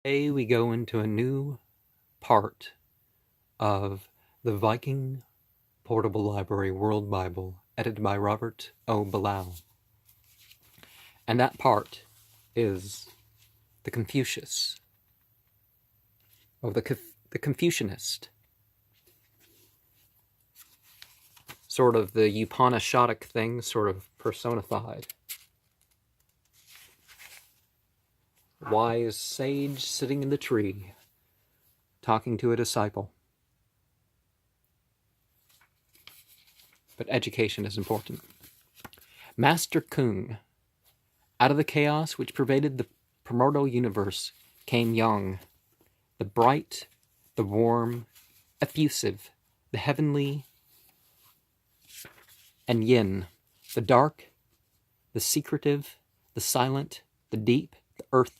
Today we go into a new part of the Viking Portable Library World Bible, edited by Robert O. Ballou. And that part is the Confucius, the Confucianist, sort of the Upanishadic thing, sort of personified. Wise sage sitting in the tree, talking to a disciple. But education is important. Master Kung. Out of the chaos which pervaded the primordial universe came Yang, the bright, the warm, effusive, the heavenly, and Yin, the dark, the secretive, the silent, the deep, the earthly.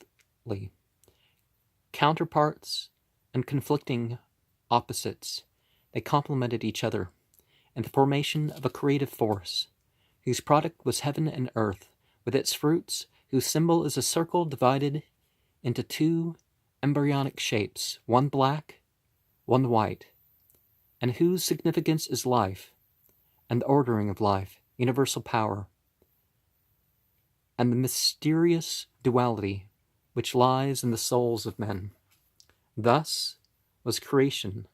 Counterparts and conflicting opposites, they complemented each other in the formation of a creative force, whose product was heaven and earth, with its fruits, whose symbol is a circle divided into two embryonic shapes, one black, one white, and whose significance is life, and the ordering of life, universal power, and the mysterious duality which lies in the souls of men. Thus was creation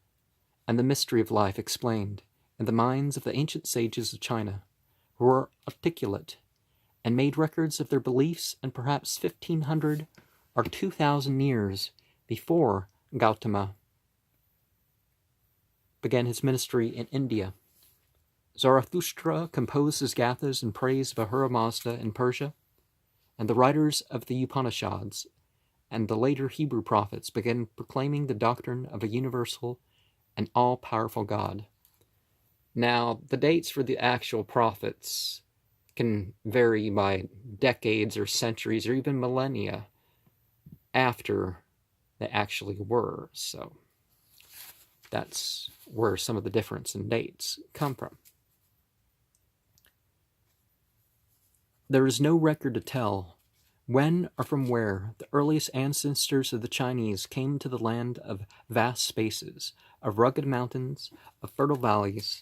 and the mystery of life explained in the minds of the ancient sages of China, who were articulate and made records of their beliefs, and perhaps 1,500 or 2,000 years before Gautama began his ministry in India. Zarathustra composed his Gathas in praise of Ahura Mazda in Persia, and the writers of the Upanishads and the later Hebrew prophets began proclaiming the doctrine of a universal and all-powerful God. Now, the dates for the actual prophets can vary by decades or centuries or even millennia after they actually were, so that's where some of the difference in dates come from. There is no record to tell when or from where the earliest ancestors of the Chinese came to the land of vast spaces, of rugged mountains, of fertile valleys,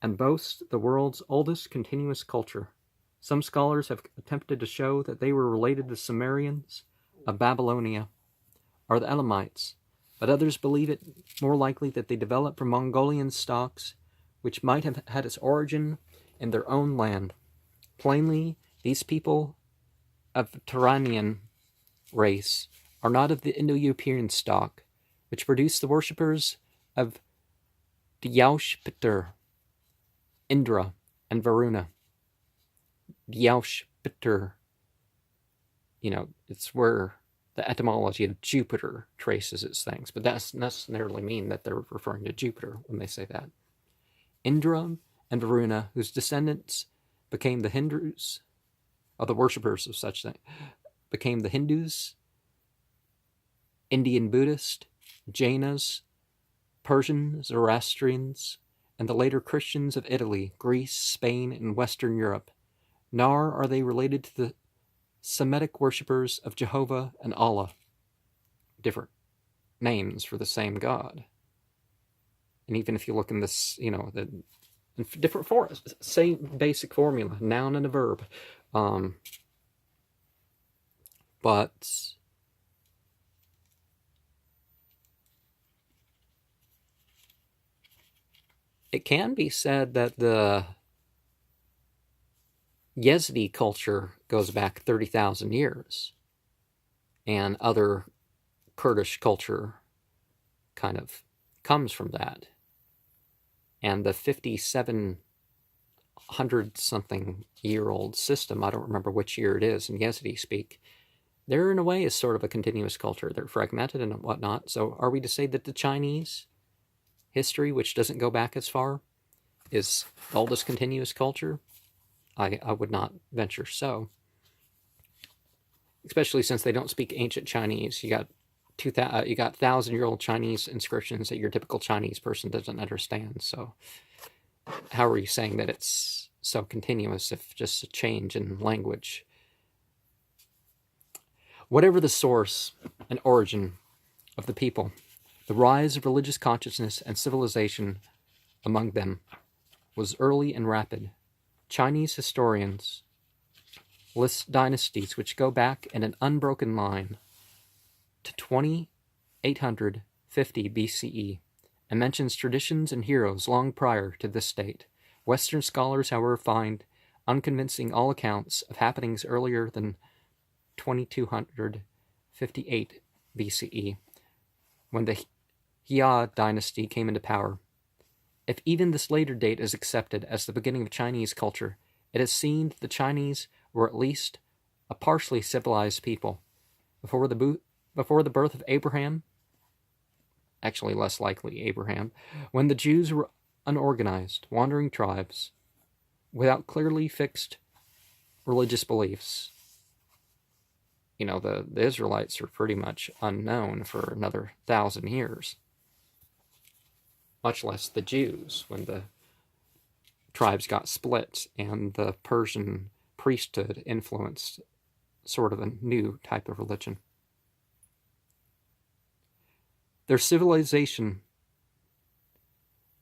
and boast the world's oldest continuous culture. Some scholars have attempted to show that they were related to the Sumerians of Babylonia or the Elamites, but others believe it more likely that they developed from Mongolian stocks, which might have had its origin in their own land. Plainly, these people of Turanian race are not of the Indo-European stock, which produced the worshippers of Dyaus-Pitar, Indra, and Varuna. Dyaus-Pitar, it's where the etymology of Jupiter traces its things, but that doesn't necessarily mean that they're referring to Jupiter when they say that. Indra and Varuna, whose descendants became the Hindus, or the worshippers of such things, became the Hindus, Indian Buddhist, Jainas, Persian Zoroastrians, and the later Christians of Italy, Greece, Spain, and Western Europe. Nor are they related to the Semitic worshippers of Jehovah and Allah, different names for the same God. And even if you look in this, the different forms, same basic formula, noun and a verb. But it can be said that the Yazidi culture goes back 30,000 years, and other Kurdish culture kind of comes from that. And the 5,700-something year old system, I don't remember which year it is in Yazidi speak, there in a way is sort of a continuous culture. They're fragmented and whatnot. So are we to say that the Chinese history, which doesn't go back as far, is the oldest continuous culture? I would not venture so. Especially since they don't speak ancient Chinese. You got 1,000-year-old Chinese inscriptions that your typical Chinese person doesn't understand. So how are you saying that it's so continuous if just a change in language? Whatever the source and origin of the people, the rise of religious consciousness and civilization among them was early and rapid. Chinese historians list dynasties which go back in an unbroken line to 2850 BCE and mentions traditions and heroes long prior to this date. Western scholars, however, find unconvincing all accounts of happenings earlier than 2258 BCE, when the Hia dynasty came into power. If even this later date is accepted as the beginning of Chinese culture, it is seen that the Chinese were at least a partially civilized people. Before the birth of Abraham, actually less likely Abraham, when the Jews were unorganized, wandering tribes, without clearly fixed religious beliefs. The Israelites are pretty much unknown for another 1,000 years. Much less the Jews, when the tribes got split and the Persian priesthood influenced sort of a new type of religion. Their civilization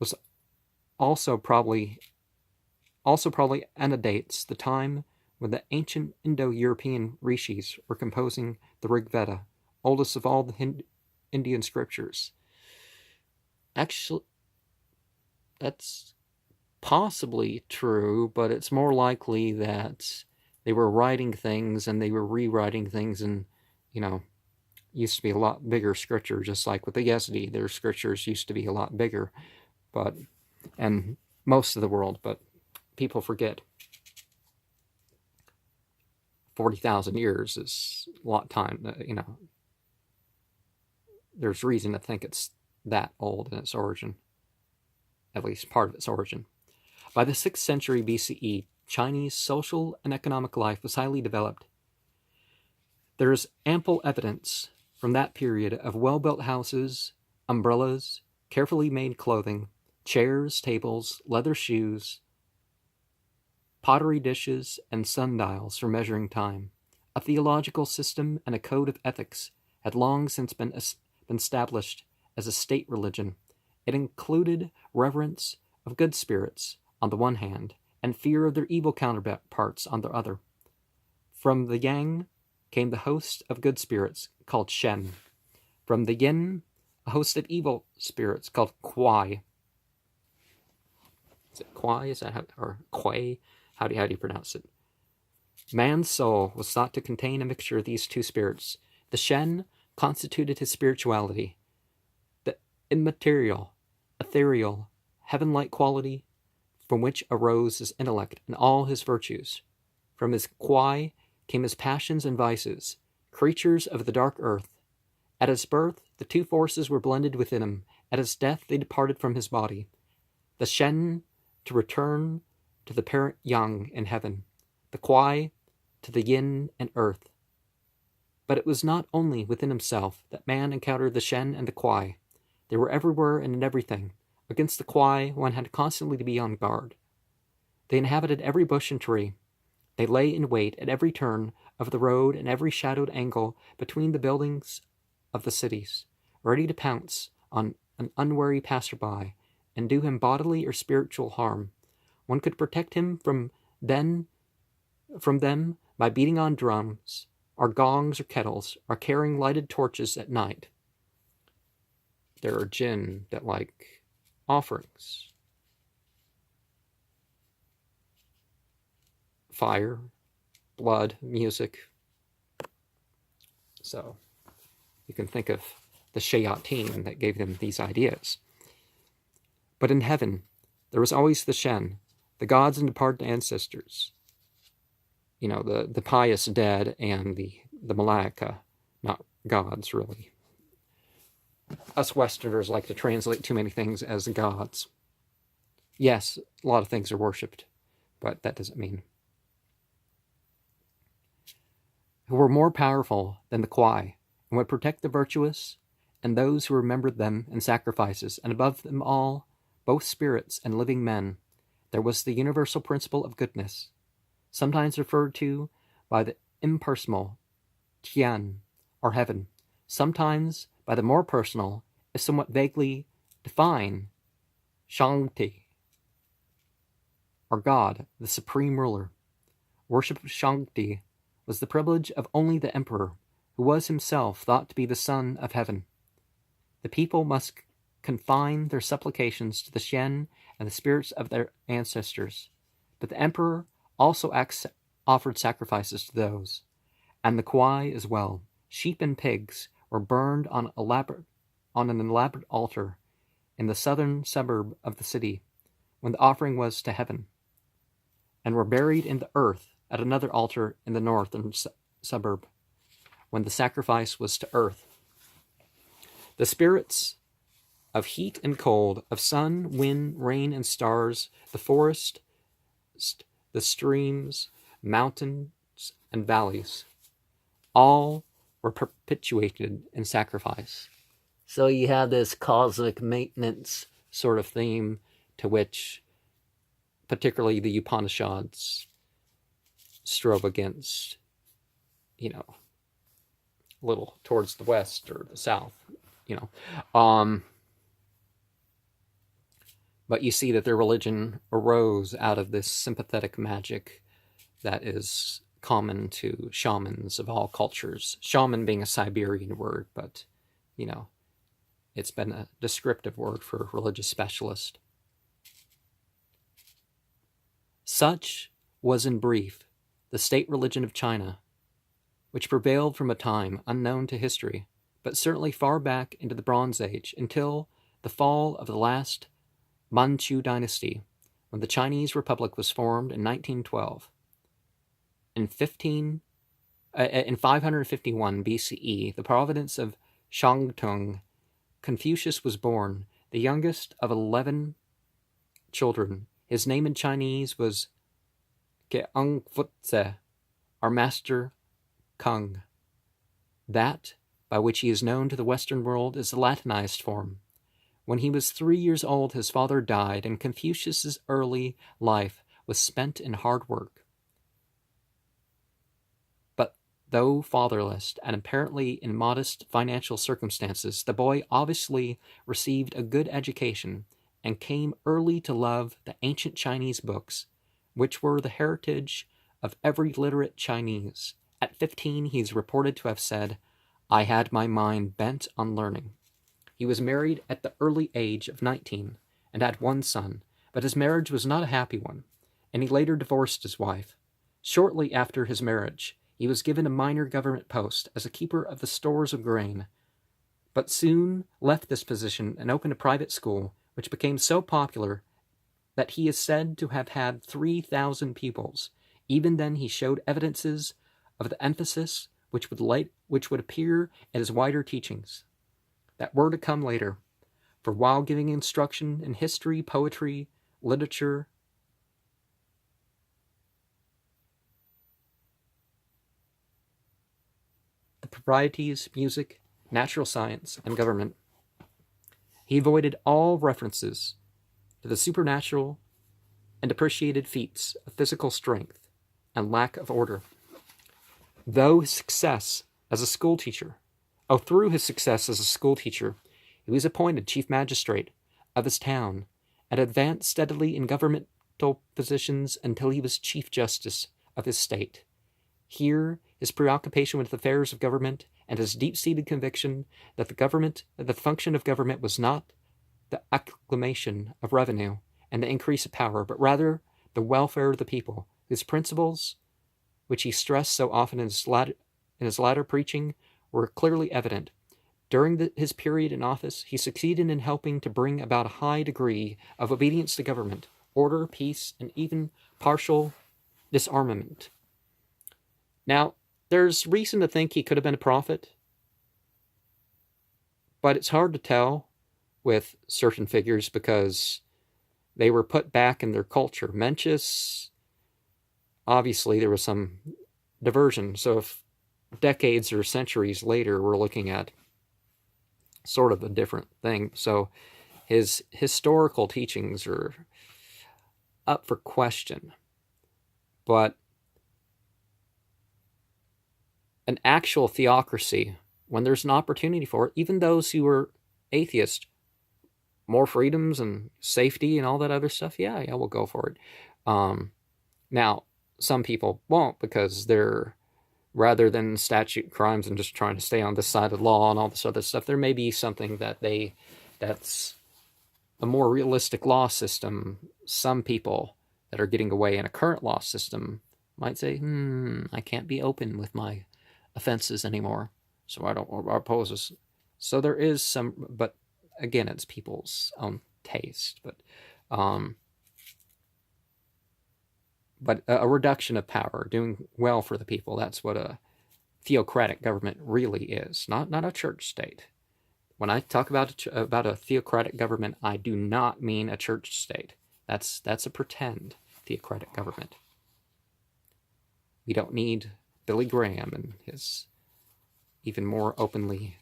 was also probably antedates the time when the ancient Indo-European rishis were composing the Rig Veda, oldest of all the Indian scriptures. Actually, that's possibly true, but it's more likely that they were writing things and they were rewriting things, and used to be a lot bigger scripture, just like with the Yazidi, their scriptures used to be a lot bigger, and most of the world, but people forget. 40,000 years is a lot of time, There's reason to think it's that old in its origin, at least part of its origin. By the 6th century BCE, Chinese social and economic life was highly developed. There is ample evidence from that period of well-built houses, umbrellas, carefully made clothing, chairs, tables, leather shoes, pottery dishes, and sundials for measuring time. A theological system and a code of ethics had long since been established as a state religion. It included reverence of good spirits on the one hand, and fear of their evil counterparts on the other. From the yang came the host of good spirits called Shen. From the yin, a host of evil spirits called Kuai. Is it Kuai? Is that how, or Kuai? How do you pronounce it? Man's soul was thought to contain a mixture of these two spirits. The Shen constituted his spirituality, the immaterial, ethereal, heaven-like quality from which arose his intellect and all his virtues. From his Kuai came his passions and vices, creatures of the dark earth. At his birth, the two forces were blended within him. At his death, they departed from his body. The Shen to return to the parent yang in heaven, the Kuai to the yin and earth. But it was not only within himself that man encountered the Shen and the Kuai. They were everywhere and in everything. Against the Kuai, one had constantly to be on guard. They inhabited every bush and tree. They lay in wait at every turn of the road and every shadowed angle between the buildings of the cities, ready to pounce on an unwary passerby and do him bodily or spiritual harm. One could protect him from them by beating on drums, or gongs or kettles, or carrying lighted torches at night. There are jinn that like offerings. Fire, blood, music. So you can think of the shayateen that gave them these ideas. But in heaven, there was always the Shen, the gods and departed ancestors. The pious dead and the Malaika, not gods, really. Us Westerners like to translate too many things as gods. Yes, a lot of things are worshipped, but that doesn't mean. Who were more powerful than the Kuai, and would protect the virtuous and those who remembered them in sacrifices, and above them all, both spirits and living men, there was the universal principle of goodness, sometimes referred to by the impersonal Tian, or heaven, sometimes by the more personal, if somewhat vaguely defined, Shangti, or God, the supreme ruler. Worship of Shangti was the privilege of only the emperor, who was himself thought to be the son of heaven. The people must confine their supplications to the Shen and the spirits of their ancestors, but the emperor also offered sacrifices to those, and the Kwai as well. Sheep and pigs were burned on an elaborate altar in the southern suburb of the city, when the offering was to heaven, and were buried in the earth at another altar in the northern suburb, when the sacrifice was to earth. The spirits of heat and cold, of sun, wind, rain, and stars, the forest, the streams, mountains, and valleys, all were perpetuated in sacrifice. So you have this cosmic maintenance sort of theme to which particularly the Upanishads strove against, a little towards the west or the south, But you see that their religion arose out of this sympathetic magic that is common to shamans of all cultures. Shaman being a Siberian word, but, it's been a descriptive word for religious specialist. Such was, in brief, the state religion of China, which prevailed from a time unknown to history, but certainly far back into the Bronze Age, until the fall of the last Manchu dynasty, when the Chinese Republic was formed in 1912. In 551 BCE, the province of Shantung, Confucius was born, the youngest of 11 children. His name in Chinese was Keungfutse, our master Kung. That by which he is known to the Western world is the Latinized form. When he was 3 years old, his father died, and Confucius's early life was spent in hard work. But though fatherless and apparently in modest financial circumstances, the boy obviously received a good education and came early to love the ancient Chinese books, which were the heritage of every literate Chinese. At 15, he is reported to have said, "I had my mind bent on learning." He was married at the early age of 19 and had one son, but his marriage was not a happy one, and he later divorced his wife. Shortly after his marriage, he was given a minor government post as a keeper of the stores of grain, but soon left this position and opened a private school, which became so popular that he is said to have had 3,000 pupils. Even then he showed evidences of the emphasis which would appear in his wider teachings, that were to come later. For while giving instruction in history, poetry, literature, the proprieties, music, natural science, and government, he avoided all references to the supernatural and appreciated feats of physical strength and lack of order. Through his success as a schoolteacher, he was appointed chief magistrate of his town and advanced steadily in governmental positions until he was chief justice of his state. Here, his preoccupation with the affairs of government and his deep-seated conviction that the function of government was not the accumulation of revenue and the increase of power, but rather the welfare of the people, his principles, which he stressed so often in his latter preaching, were clearly evident. During his period in office, he succeeded in helping to bring about a high degree of obedience to government, order, peace, and even partial disarmament. Now, there's reason to think he could have been a prophet, but it's hard to tell with certain figures because they were put back in their culture. Mencius, obviously there was some diversion, so if decades or centuries later we're looking at sort of a different thing. So his historical teachings are up for question. But an actual theocracy, when there's an opportunity for it, even those who are atheists, more freedoms and safety and all that other stuff, yeah, we'll go for it. Now, some people won't, because they're, rather than statute crimes and just trying to stay on this side of the law and all this other stuff, there may be something that's a more realistic law system. Some people that are getting away in a current law system might say, I can't be open with my offenses anymore, so I don't oppose this. So there is some, but again, it's people's own taste. But a reduction of power, doing well for the people, that's what a theocratic government really is, not a church state. When I talk about a theocratic government, I do not mean a church state. That's a pretend theocratic government. We don't need Billy Graham and his even more openly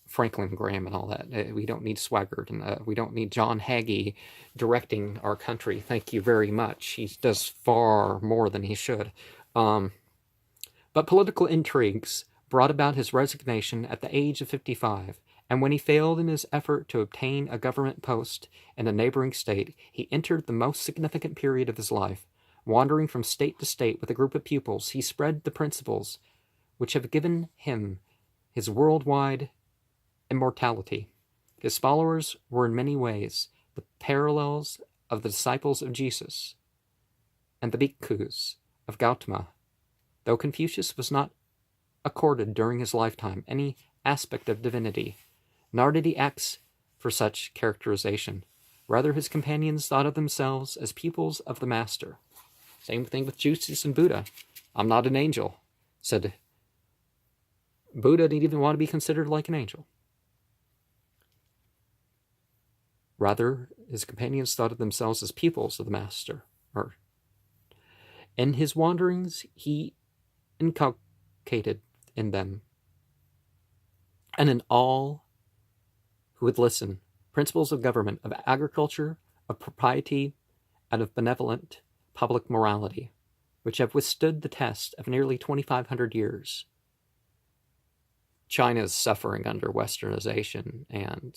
Franklin Graham and all that. We don't need Swaggart, and we don't need John Hagee directing our country. Thank you very much. He does far more than he should. But political intrigues brought about his resignation at the age of 55, and when he failed in his effort to obtain a government post in a neighboring state, he entered the most significant period of his life. Wandering from state to state with a group of pupils, he spread the principles which have given him his worldwide immortality. His followers were in many ways the parallels of the disciples of Jesus and the bhikkhus of Gautama. Though Confucius was not accorded during his lifetime any aspect of divinity, nor did he ask for such characterization. Rather, his companions thought of themselves as pupils of the master. Same thing with Jesus and Buddha. I'm not an angel, said Buddha. Didn't even want to be considered like an angel. Rather, his companions thought of themselves as pupils of the master. In his wanderings, he inculcated in them, and in all who would listen, principles of government, of agriculture, of propriety, and of benevolent public morality, which have withstood the test of nearly 2,500 years. China is suffering under westernization, and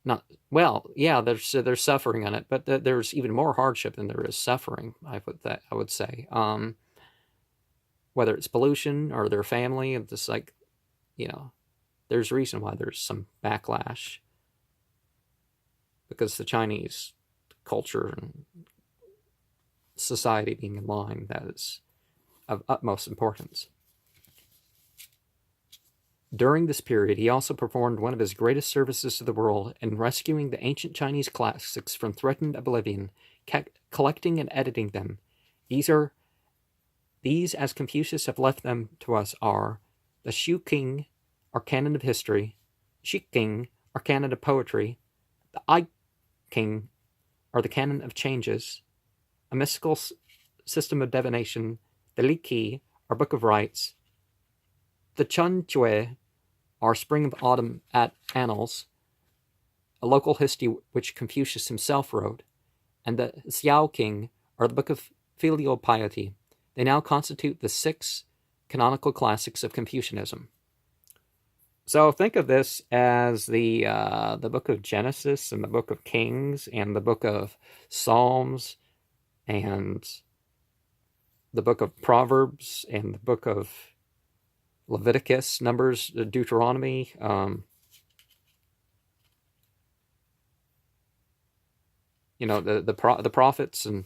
they're suffering on it, but there's even more hardship than there is suffering, I would say. Whether it's pollution or their family, it's just like, there's a reason why there's some backlash, because the Chinese culture and society being in line, that is of utmost importance. During this period, he also performed one of his greatest services to the world in rescuing the ancient Chinese classics from threatened oblivion, collecting and editing them. These, as Confucius have left them to us, are the Shu King, or canon of history, Shi King, or canon of poetry, the I King, or the canon of changes, a mystical system of divination, the Li Qi, or book of rites, the Chun Chue, or spring of autumn annals, a local history which Confucius himself wrote, and the Xiao King, or the book of filial piety. They now constitute the 6 canonical classics of Confucianism. So think of this as the book of Genesis and the book of Kings and the book of Psalms and the book of Proverbs and the book of Leviticus, Numbers, Deuteronomy. The prophets, and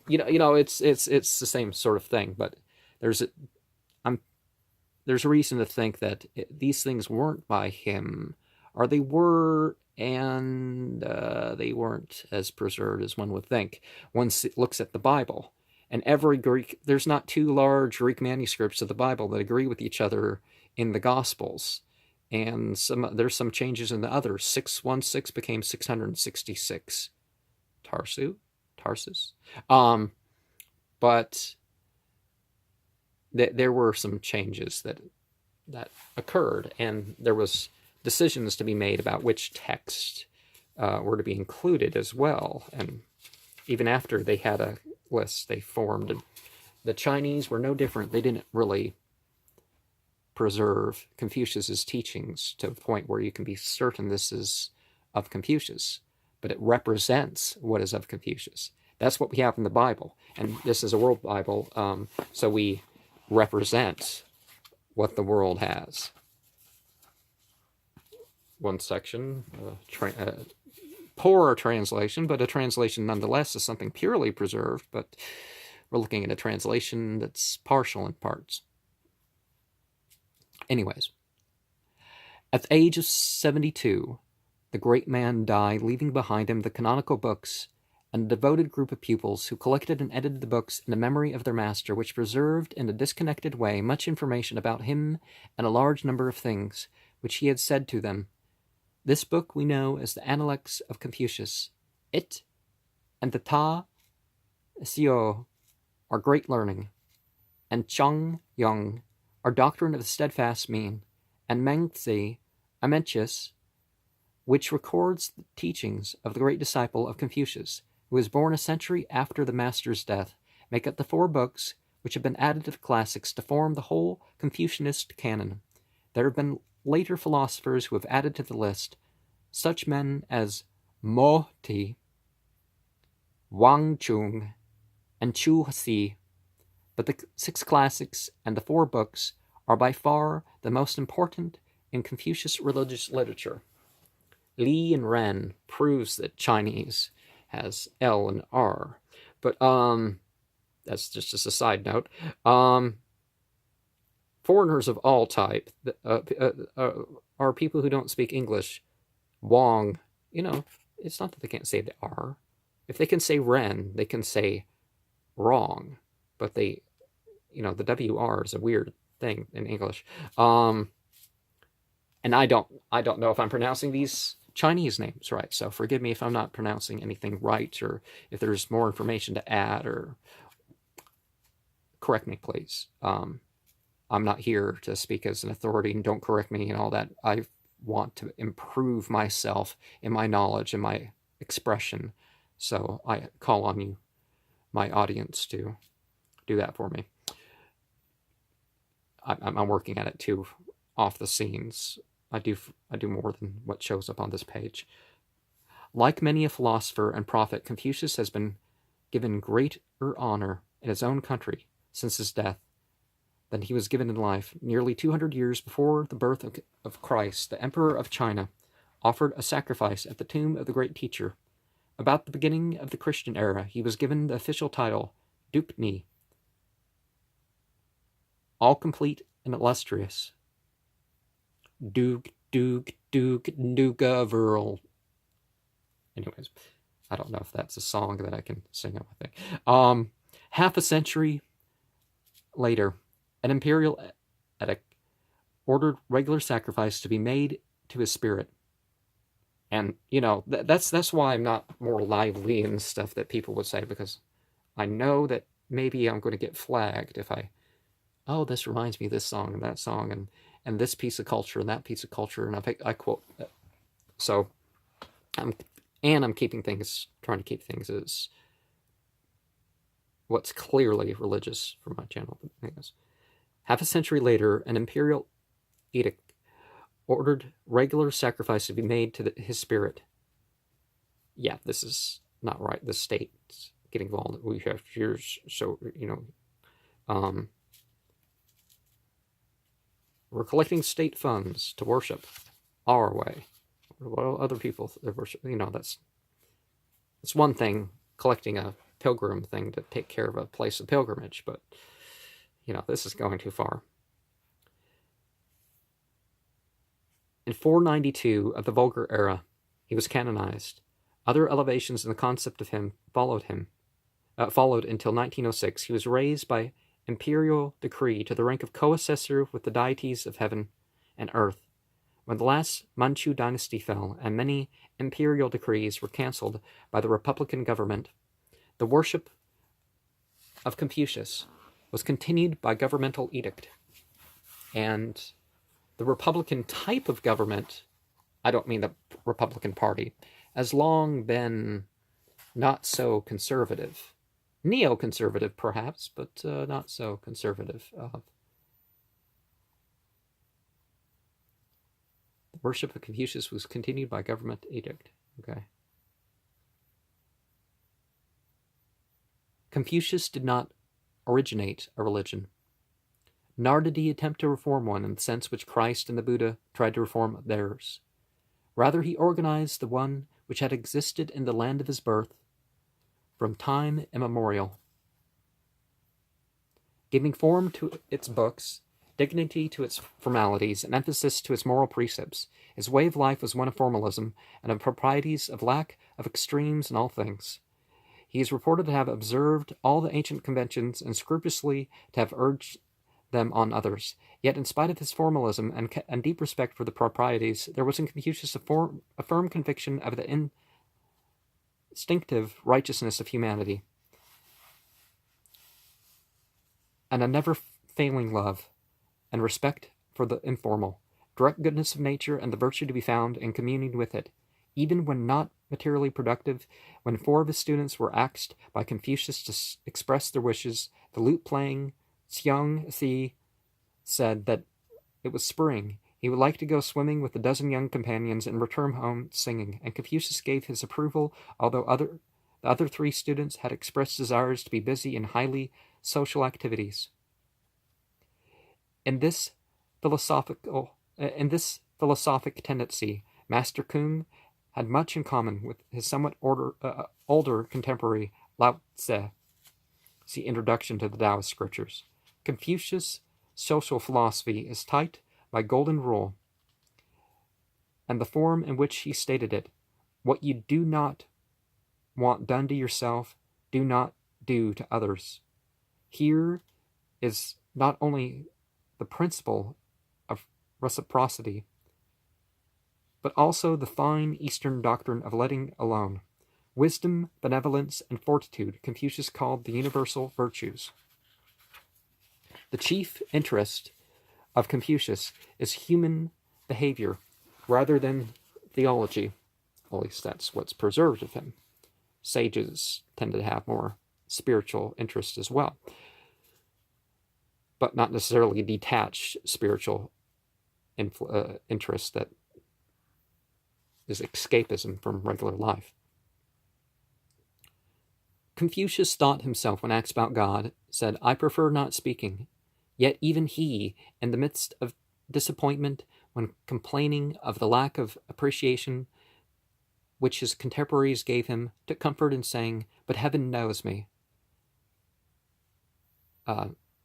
it's the same sort of thing. But there's a reason to think that these things weren't by him, or they were, and they weren't as preserved as one would think. One looks at the Bible, and every Greek, there's not 2 large Greek manuscripts of the Bible that agree with each other in the Gospels, and there's some changes in the others. 616 became 666. Tarsus. But there were some changes that occurred, and there was decisions to be made about which texts were to be included as well. And even after they had a list, they formed the Chinese were no different. They didn't really preserve Confucius's teachings to a point where you can be certain this is of Confucius, but it represents what is of Confucius. That's what we have in the Bible, and this is a world Bible, so we represent what the world has. One section, poorer translation, but a translation nonetheless is something purely preserved, but we're looking at a translation that's partial in parts. Anyways, at the age of 72, the great man died, leaving behind him the canonical books and a devoted group of pupils who collected and edited the books in the memory of their master, which preserved in a disconnected way much information about him and a large number of things which he had said to them. This book we know as the Analects of Confucius. It and the Ta Xiao are great learning, and Cheng Yang are doctrine of the steadfast mean, and Mengzi Amentius, which records the teachings of the great disciple of Confucius, who was born a century after the master's death, make up the 4 books which have been added to the classics to form the whole Confucianist canon. There have been later philosophers who have added to the list, such men as Mo Ti, Wang Chung, and Chu Si, but the 6 classics and the 4 books are by far the most important in Confucius religious literature. Li and Ren proves that Chinese has L and R, but that's just as a side note. Foreigners of all type are people who don't speak English. Wong, it's not that they can't say the R. If they can say Ren, they can say wrong, but the WR is a weird thing in English. And I don't know if I'm pronouncing these Chinese names right, so forgive me if I'm not pronouncing anything right, or if there's more information to add, or correct me, please. I'm not here to speak as an authority, and don't correct me and all that. I want to improve myself in my knowledge and my expression, so I call on you, my audience, to do that for me. I'm working at it too, off the scenes. I do more than what shows up on this page. Like many a philosopher and prophet, Confucius has been given greater honor in his own country since his death than he was given in life. Nearly 200 years before the birth of Christ, the Emperor of China offered a sacrifice at the tomb of the great teacher. About the beginning of the Christian era, he was given the official title, Duke Ni, all complete and illustrious. Duke, Nugaverl. Anyways, I don't know if that's a song that I can sing, I think. Half a century later, an imperial edict ordered regular sacrifice to be made to his spirit. And, that's why I'm not more lively and stuff that people would say, because I know that maybe I'm going to get flagged if this reminds me of this song and that song, and this piece of culture and that piece of culture, and I quote. So, I'm trying to keep things as what's clearly religious for my channel. Half a century later, an imperial edict ordered regular sacrifice to be made to his spirit. Yeah, this is not right. The state's getting involved. We have years, so we're collecting state funds to worship our way. Well, other people worship, it's one thing collecting a pilgrim thing to take care of a place of pilgrimage, but, this is going too far. In 492 of the Vulgar era, he was canonized. Other elevations in the concept of him followed until 1906. He was raised by imperial decree to the rank of co-assessor with the deities of heaven and earth. When the last Manchu dynasty fell and many imperial decrees were cancelled by the Republican government, the worship of Confucius was continued by governmental edict. And the Republican type of government, I don't mean the Republican Party, has long been not so conservative. Neoconservative, perhaps, but not so conservative. The worship of Confucius was continued by government edict. Okay. Confucius did not originate a religion, nor did he attempt to reform one in the sense which Christ and the Buddha tried to reform theirs. Rather, he organized the one which had existed in the land of his birth from time immemorial, giving form to its books, dignity to its formalities, and emphasis to its moral precepts. His way of life was one of formalism and of proprieties, of lack of extremes in all things. He is reported to have observed all the ancient conventions and scrupulously to have urged them on others. Yet, in spite of his formalism and deep respect for the proprieties, there was in Confucius a firm conviction of the instinctive righteousness of humanity, and a never-failing love and respect for the informal, direct goodness of nature and the virtue to be found in communing with it. Even when not materially productive, when 4 of his students were asked by Confucius to express their wishes, the lute-playing Xiang Zi said that it was spring. He would like to go swimming with a dozen young companions and return home singing, and Confucius gave his approval, although the other 3 students had expressed desires to be busy in highly social activities. In this philosophic tendency, Master Kung had much in common with his somewhat older contemporary Lao Tse. See Introduction to the Taoist Scriptures. Confucius' social philosophy is tight by golden rule, and the form in which he stated it: what you do not want done to yourself, do not do to others. Here is not only the principle of reciprocity, but also the fine Eastern doctrine of letting alone. Wisdom, benevolence, and fortitude Confucius called the universal virtues. The chief interest of Confucius is human behavior rather than theology. At least that's what's preserved of him. Sages tend to have more spiritual interest as well, but not necessarily detached spiritual interest that is escapism from regular life. Confucius thought himself, when asked about God, said, "I prefer not speaking." Yet even he, in the midst of disappointment, when complaining of the lack of appreciation which his contemporaries gave him, took comfort in saying, "But heaven knows me."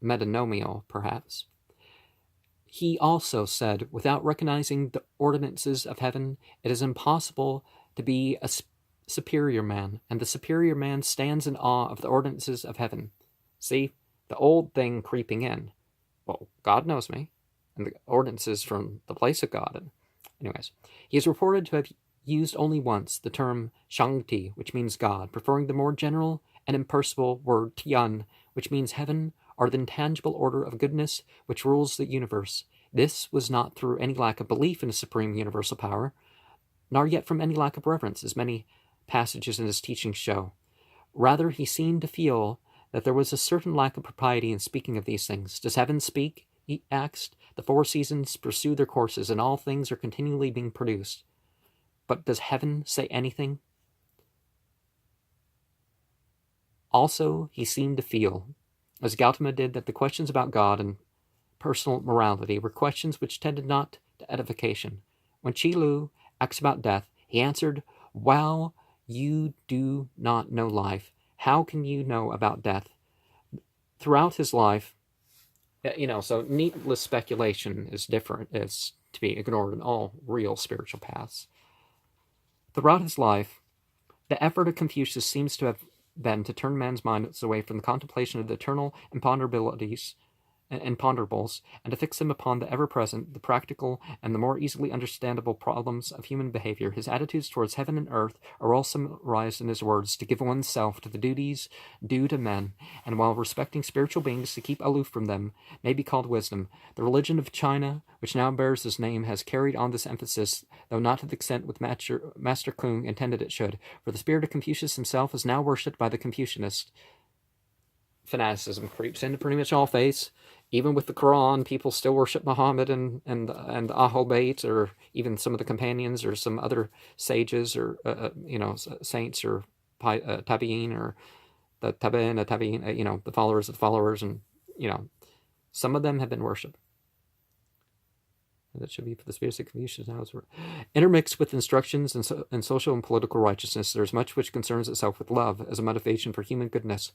Metanomial, perhaps. He also said, without recognizing the ordinances of heaven, it is impossible to be a superior man, and the superior man stands in awe of the ordinances of heaven. See, the old thing creeping in. Well, God knows me, and the ordinances from the place of God. Anyways, he is reported to have used only once the term Shangti, which means God, preferring the more general and impersonal word Tian, which means heaven, or the intangible order of goodness which rules the universe. This was not through any lack of belief in a supreme universal power, nor yet from any lack of reverence, as many passages in his teachings show. Rather, he seemed to feel that there was a certain lack of propriety in speaking of these things. Does heaven speak? He asked. The 4 seasons pursue their courses, and all things are continually being produced. But does heaven say anything? Also, he seemed to feel, as Gautama did, that the questions about God and personal morality were questions which tended not to edification. When Chi Lu asked about death, he answered, "While you do not know life, how can you know about death?" Throughout his life, so needless speculation is to be ignored in all real spiritual paths. Throughout his life, the effort of Confucius seems to have been to turn man's mind away from the contemplation of the eternal imponderables, and to fix him upon the ever-present, the practical, and the more easily understandable problems of human behavior. His attitudes towards heaven and earth are all summarized in his words: to give oneself to the duties due to men, and while respecting spiritual beings, to keep aloof from them, may be called wisdom. The religion of China, which now bears his name, has carried on this emphasis, though not to the extent with Master Kung intended it should, for the spirit of Confucius himself is now worshipped by the Confucianist. fanaticism creeps into pretty much all faiths. Even with the Quran, people still worship Muhammad and Ahl Bayt, or even some of the companions, or some other sages, or saints, or tabi'in, or the tabi'in, the followers of the followers, and some of them have been worshipped. That should be for the spirits of Confucius. Now it's intermixed with instructions in social and political righteousness. There is much which concerns itself with love as a motivation for human goodness.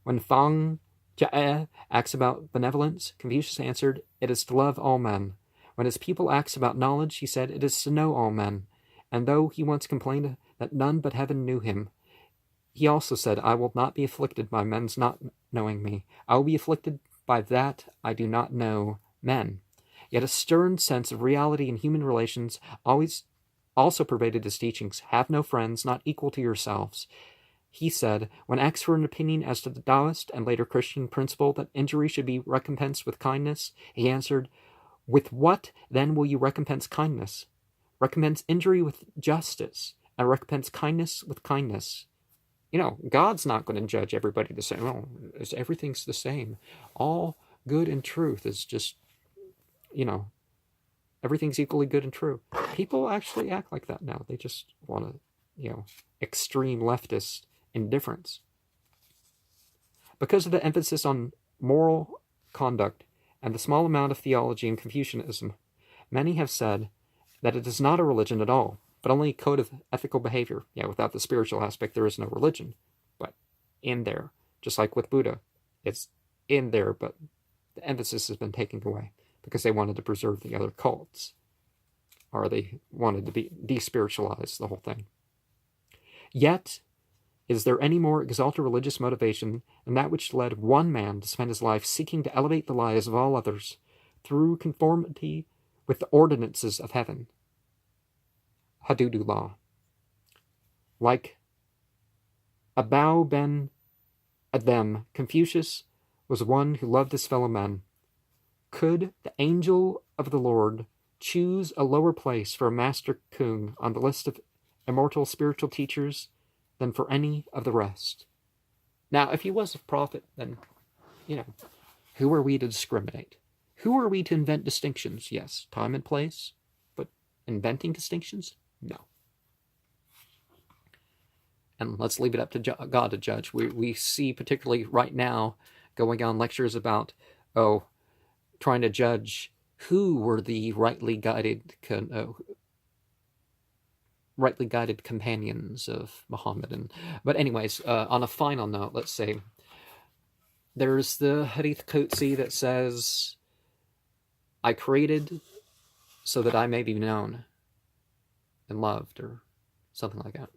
When Fang Jie asks about benevolence, Confucius answered, "It is to love all men." When his pupil asks about knowledge, he said, "It is to know all men." And though he once complained that none but heaven knew him, he also said, "I will not be afflicted by men's not knowing me. I will be afflicted by that I do not know men." Yet a stern sense of reality in human relations always also pervaded his teachings. Have no friends not equal to yourselves. He said, when asked for an opinion as to the Taoist and later Christian principle that injury should be recompensed with kindness, he answered, "With what then will you recompense kindness? Recompense injury with justice, and recompense kindness with kindness." God's not going to judge everybody the same. No, everything's the same. All good and truth is just, everything's equally good and true. People actually act like that now. They just want to, extreme leftist indifference. Because of the emphasis on moral conduct and the small amount of theology in Confucianism, many have said that it is not a religion at all, but only a code of ethical behavior. Without the spiritual aspect, there is no religion. But in there, just like with Buddha, it's in there, but the emphasis has been taken away because they wanted to preserve the other cults, or they wanted to despiritualize the whole thing. Yet, is there any more exalted religious motivation than that which led one man to spend his life seeking to elevate the lives of all others through conformity with the ordinances of heaven? Hududullah. Like Abou ben Adhem, Confucius was one who loved his fellow men. Could the angel of the Lord choose a lower place for a Master Kung on the list of immortal spiritual teachers than for any of the rest? Now, if he was a prophet, then, who are we to discriminate? Who are we to invent distinctions? Yes, time and place, but inventing distinctions? No. And let's leave it up to God to judge. We see, particularly right now, going on lectures about, trying to judge who were the rightly guided companions of Muhammad. But anyways, on a final note, let's say there's the Hadith Qudsi that says, "I created so that I may be known and loved," or something like that.